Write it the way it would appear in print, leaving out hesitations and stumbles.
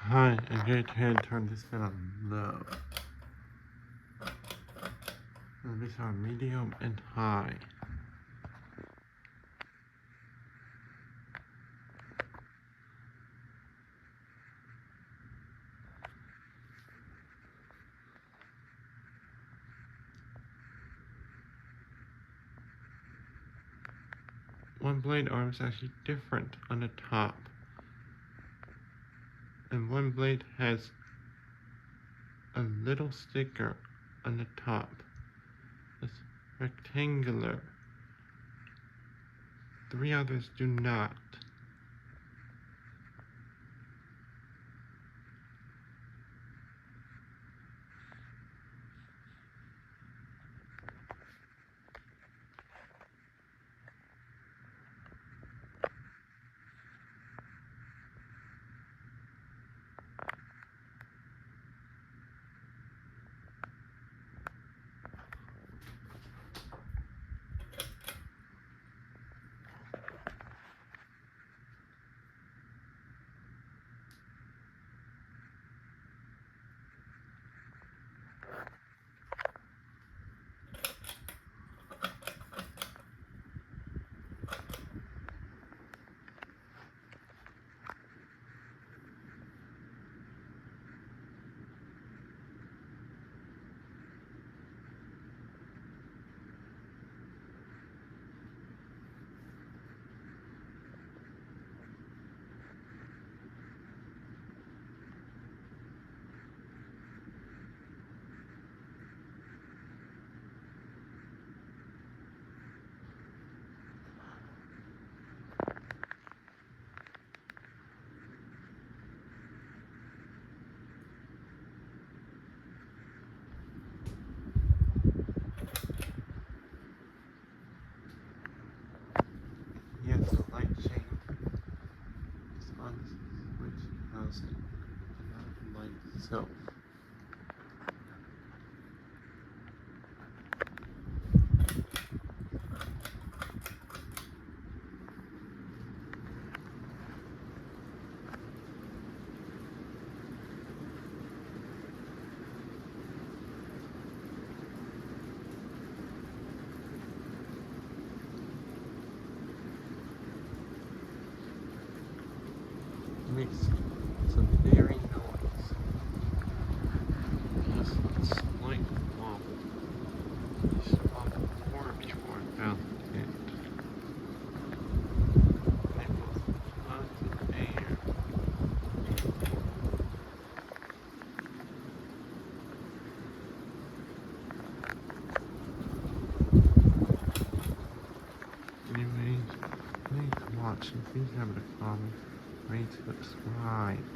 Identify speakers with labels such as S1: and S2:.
S1: Hi, I'm going to turn this fan on low. And these are medium and high. One blade arm is actually different on the top. And one blade has a little sticker on the top. It's rectangular. 3 others do not. Yes, the light chain is on the switch housing, not the light itself. Makes some very noise. Has a slight wobble. This wobble more before I found it. It was tons of air. Anyways, thanks for watching. Please have a comment, rate, subscribe.